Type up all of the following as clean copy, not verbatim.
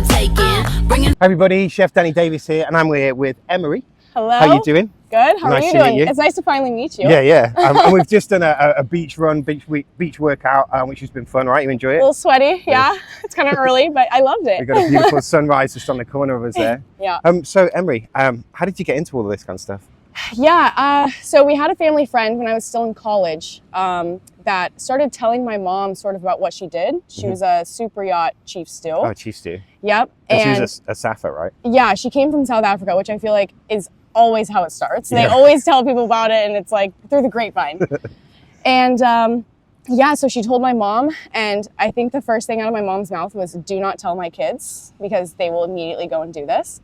the taking. Bringing Everybody, Chef Danny Davis here, and I'm here with Emery. Hello. How you doing? Good. How are you doing? It's nice to finally meet you. Yeah. And we've just done a beach run, beach workout, which has been fun, right? You enjoy it? A little sweaty, yeah. It's kind of early, but I loved it. We've got a beautiful sunrise just on the corner of us there. Yeah. So Emery, how did you get into all of this kind of stuff? Yeah. So we had a family friend when I was still in college that started telling my mom sort of about what she did. She was a super yacht chief stew. Oh, chief stew. Yep. And she was a Safa, right? Yeah, she came from South Africa, which I feel like is always how it starts. They always tell people about it, and it's like through the grapevine. And yeah, so she told my mom, and I think the first thing out of my mom's mouth was, do not tell my kids because they will immediately go and do this.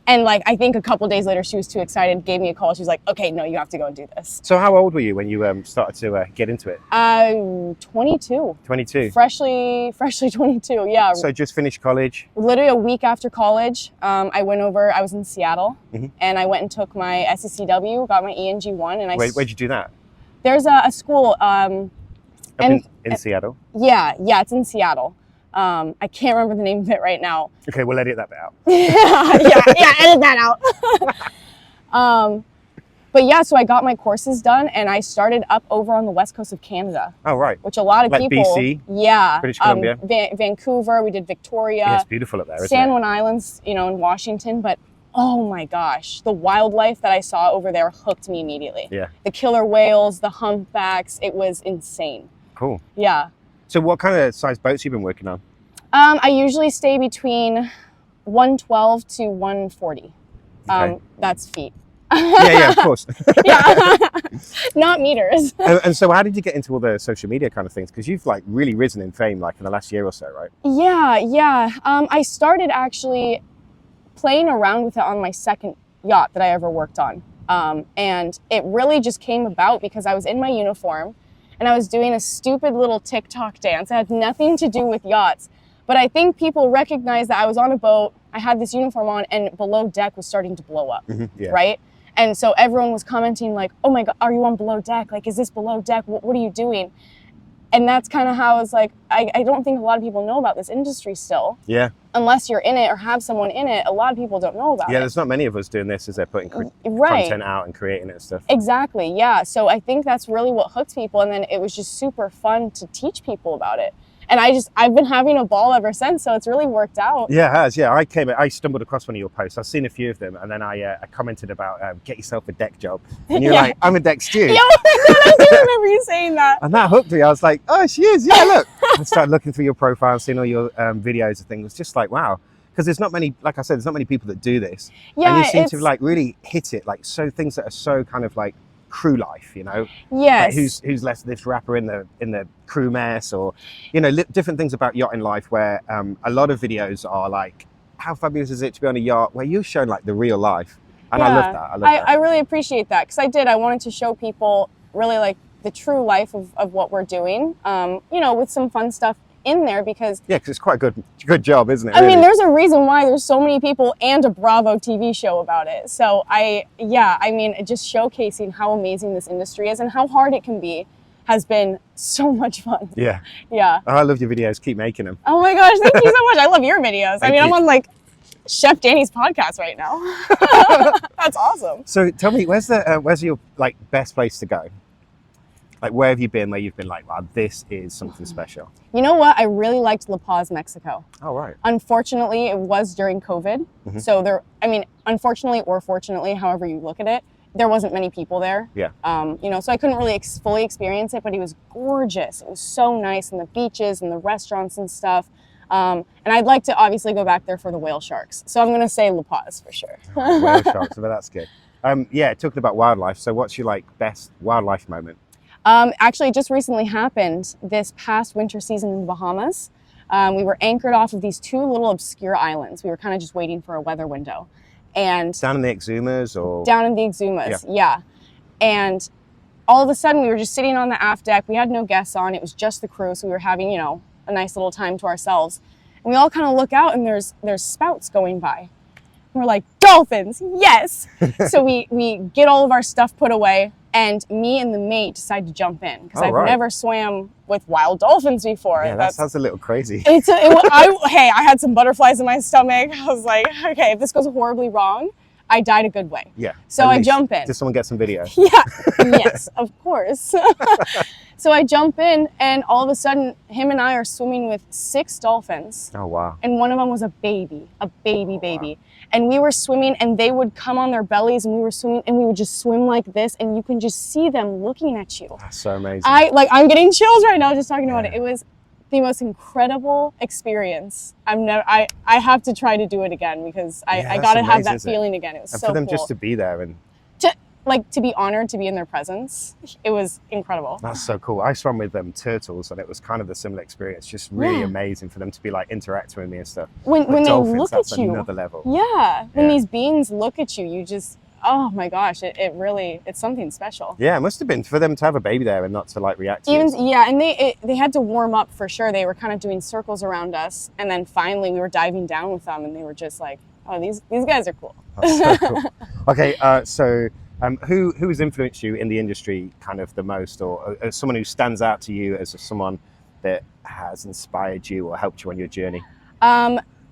And like, I think a couple days later, she was too excited, gave me a call. She was like, okay, no, you have to go and do this. So how old were you when you started to get into it? 22. 22. Freshly 22, yeah. So just finished college? Literally a week after college, I went over, I was in Seattle, and I went and took my SCCW, got my ENG1. And Where'd you do that? There's a school. In Seattle? Yeah, it's in Seattle. I can't remember the name of it right now. Okay, we'll edit that bit out. yeah, edit that out. But yeah, so I got my courses done, and I started up over on the west coast of Canada. Oh, right. Which a lot of like people. BC? Yeah. British Columbia? Vancouver, we did Victoria. Yeah, it's beautiful up there, isn't San it? Juan Islands, in Washington, but oh my gosh, the wildlife that I saw over there hooked me immediately. Yeah. The killer whales, the humpbacks, it was insane. Cool. Yeah. So what kind of size boats have you been working on? I usually stay between 112 to 140. Okay. That's feet. yeah, of course. Yeah, not meters. And so how did you get into all the social media kind of things? Because you've like really risen in fame like in the last year or so, right? Yeah. I started actually playing around with it on my second yacht that I ever worked on. And it really just came about because I was in my uniform and I was doing a stupid little TikTok dance. It had nothing to do with yachts. But I think people recognized that I was on a boat, I had this uniform on, and below deck was starting to blow up, right? And so everyone was commenting like, oh my God, are you on below deck? Like, is this below deck? What are you doing? And that's kind of how it's like, I don't think a lot of people know about this industry still. Yeah. Unless you're in it or have someone in it, a lot of people don't know about it. Yeah, there's not many of us doing this as they're putting content out and creating it and stuff. Exactly, yeah. So I think that's really what hooked people, and then it was just super fun to teach people about it. And I've been having a ball ever since, so it's really worked out. Yeah, it has. Yeah, I stumbled across one of your posts. I've seen a few of them, and then I commented about get yourself a deck job. And you're like, I'm a deck stew. Yeah, I do remember you saying that. And that hooked me. I was like, oh, she is. Yeah, look. I started looking through your profile, seeing all your videos and things. It was just like, wow. Because there's not many, like I said, there's not many people that do this. Yeah, and you seem to like really hit it, like so things that are so kind of like crew life, Yes. Like who's less this rapper in the crew mess, or different things about yachting life where a lot of videos are like, how fabulous is it to be on a yacht, where you're showing like the real life, and I love that. I really appreciate that, because I wanted to show people really like the true life of what we're doing, with some fun stuff in there, because it's quite a good job, isn't it? I mean, there's a reason why there's so many people and a Bravo TV show about it. So just showcasing how amazing this industry is and how hard it can be has been so much fun. Yeah. Oh, I love your videos. Keep making them. Oh my gosh, thank you so much. I love your videos. Thank you. I'm on like Chef Danny's podcast right now. That's awesome. So tell me, where's your like best place to go? Like, where have you been where you've been like, wow, this is something special? You know what? I really liked La Paz, Mexico. Oh, right. Unfortunately, it was during COVID. So unfortunately or fortunately, however you look at it, there wasn't many people there. Yeah. So I couldn't really fully experience it, but it was gorgeous. It was so nice, and the beaches and the restaurants and stuff. And I'd like to obviously go back there for the whale sharks. So I'm going to say La Paz for sure. Whale sharks, but that's good. Talking about wildlife. So what's your like best wildlife moment? Actually, it just recently happened this past winter season in the Bahamas. We were anchored off of these two little obscure islands. We were kind of just waiting for a weather window. And down in the Exumas or? Down in the Exumas, yeah. And all of a sudden, we were just sitting on the aft deck. We had no guests on. It was just the crew, so we were having, a nice little time to ourselves. And we all kind of look out, and there's spouts going by. And we're like, dolphins, yes! So we get all of our stuff put away, And me and the mate decided to jump in because I've never swam with wild dolphins before. Yeah, that sounds a little crazy. Hey, I had some butterflies in my stomach. I was like, okay, if this goes horribly wrong, I died a good way. Yeah. So I jump in. Did someone get some video? Yeah. Yes, of course. So I jump in, and all of a sudden, him and I are swimming with 6 dolphins. Oh, wow. And one of them was a baby. Wow. And we were swimming, and they would come on their bellies, and we were swimming, and we would just swim like this, and you can just see them looking at you. That's so amazing. I'm getting chills right now just talking about it. It was the most incredible experience. I have to try to do it again because I got to have that feeling again. It was so cool. And for them just to be there and to be honored to be in their presence, it was incredible. That's so cool. I swam with them turtles, and it was kind of the similar experience. Just really amazing for them to be like interacting with me and stuff. When they look at you, another level. Yeah, when these beings look at you, you just, oh my gosh, it's something special. Yeah, it must have been for them to have a baby there and not to like react to it. Yeah, and they had to warm up for sure. They were kind of doing circles around us, and then finally we were diving down with them, and they were just like, oh, these guys are cool. That's so cool. Okay, so who has influenced you in the industry kind of the most, or someone who stands out to you as someone that has inspired you or helped you on your journey?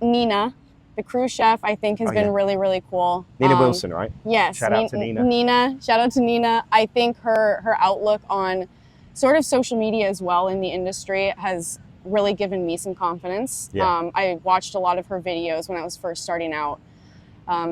Nina, the cruise chef, I think has been really, really cool. Nina Wilson, right? Yes. Shout out to Nina. Shout out to Nina. I think her outlook on sort of social media as well in the industry has really given me some confidence. Yeah. I watched a lot of her videos when I was first starting out.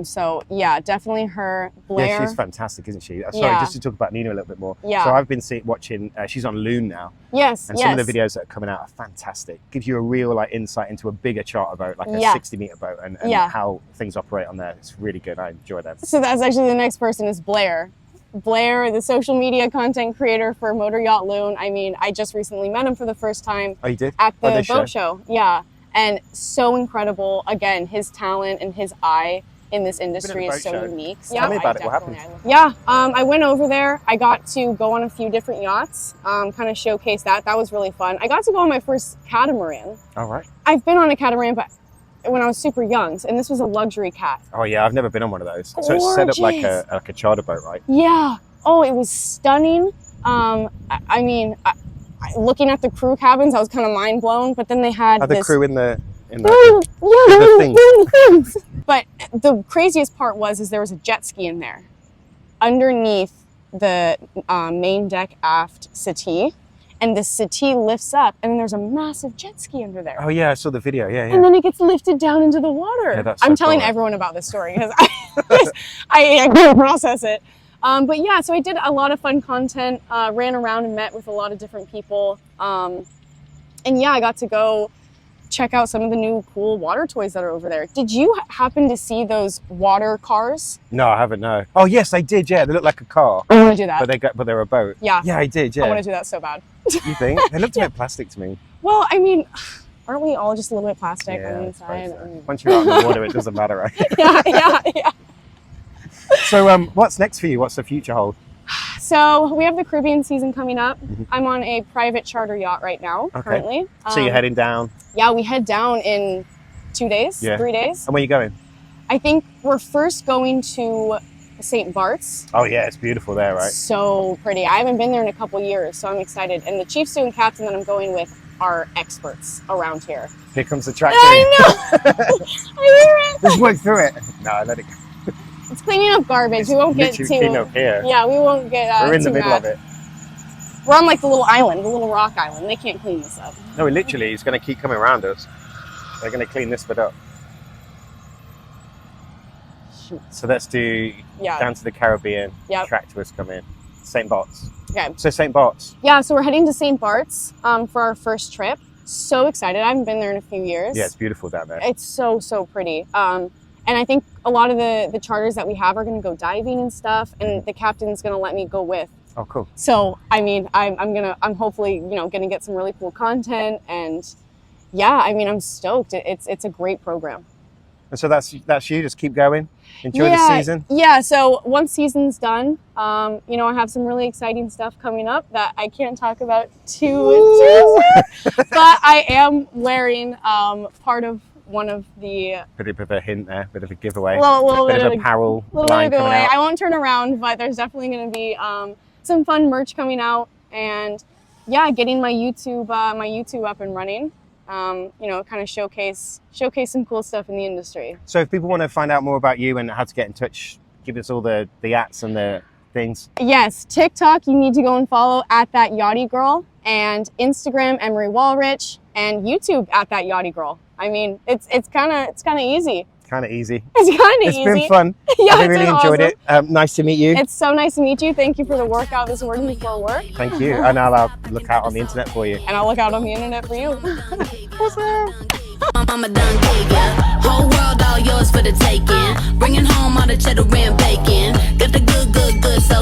So yeah, definitely her. Blair. Yeah, she's fantastic, isn't she? Sorry, just to talk about Nina a little bit more. Yeah. So I've been watching. She's on Loon now. Yes. And some of the videos that are coming out are fantastic. Gives you a real insight into a bigger charter boat, like a 60-meter boat, and how things operate on there. It's really good. I enjoy that. So that's actually the next person is Blair. Blair, the social media content creator for Motor Yacht Loon. I mean, I just recently met him for the first time. Oh, you did? At the boat show. Yeah. And so incredible. Again, his talent and his eye in this industry is so unique. Tell me about it. What happened? Yeah, I went over there. I got to go on a few different yachts, kind of showcase that. That was really fun. I got to go on my first catamaran. All right. I've been on a catamaran, but when I was super young, and this was a luxury cat. Oh yeah, I've never been on one of those. So it's set up like a charter boat, right? Yeah. Oh, it was stunning. I mean, looking at the crew cabins, I was kind of mind blown. But then they had the crew in the things. But the craziest part is there was a jet ski in there underneath the main deck aft settee, and the settee lifts up, and then the's a massive jet ski under there. Oh yeah, I saw the video. Yeah. And then it gets lifted down into the water. Yeah, that's so I'm telling everyone about this story because I can't process it. But yeah, so I did a lot of fun content, ran around and met with a lot of different people. And yeah, I got to go check out some of the new cool water toys that are over there. Did you happen to see those water cars? No, I haven't, no. Oh yes, I did, yeah. They look like a car. I want to do that. But they're a boat. Yeah. Yeah, I did, yeah. I want to do that so bad. You think? They looked a bit plastic to me. Well, I mean, aren't we all just a little bit plastic on the inside? inside? Once you're out in the water, it doesn't matter, right? Yeah. So what's next for you? What's the future hold? So we have the Caribbean season coming up. I'm on a private charter yacht right now, currently. So you're heading down? Yeah, we head down in 2 days, 3 days. And where are you going? I think we're first going to St. Bart's. Oh yeah, it's beautiful there, right? So pretty. I haven't been there in a couple years, so I'm excited. And the chief stew and captain that I'm going with are experts around here. Here comes the tractor. I know! I hear it! Just work through it. No, let it go. It's cleaning up garbage. We won't get too... clean up here. Yeah, we won't get We're in the middle of it. We're on like the little island, the little rock island. They can't clean this up. No, literally, it's going to keep coming around us. They're going to clean this bit up. Shoot. So let's do down to the Caribbean. Yep. Tractors come in. St. Bart's. Okay. So St. Bart's. Yeah, so we're heading to St. Bart's for our first trip. So excited. I haven't been there in a few years. Yeah, it's beautiful down there. It's so pretty. And I think a lot of the charters that we have are going to go diving and stuff, and the captain's going to let me go with. Oh, cool. So, I mean, I'm hopefully, going to get some really cool content, and yeah, I mean, I'm stoked. It's a great program. And so that's you. Just keep going. Enjoy the season. Yeah. So once season's done, I have some really exciting stuff coming up that I can't talk about too but I am wearing part of one of the... Bit of a hint there, bit of a giveaway. Little bit of apparel line coming out. I won't turn around, but there's definitely going to be some fun merch coming out, and yeah, getting my YouTube up and running. You know, kind of showcase some cool stuff in the industry. So if people want to find out more about you and how to get in touch, give us all the ats and the things. Yes, TikTok, you need to go and follow at That Yachtie Girl, and Instagram, Emery Wallerich, and YouTube at That Yachtie Girl. I mean, it's kind of easy. Kind of easy. It's kind of It's easy. been fun. Yeah, I really enjoyed awesome. it. Nice to meet you. It's so nice to meet you. Thank you for the workout this morning before work. Thank you. And I'll look out on the internet for you. And I'll look out on the internet for you. I'm a done gig, yeah. Whole world all yours for the taking. Bringing home all the cheddar and bacon. Got the good, so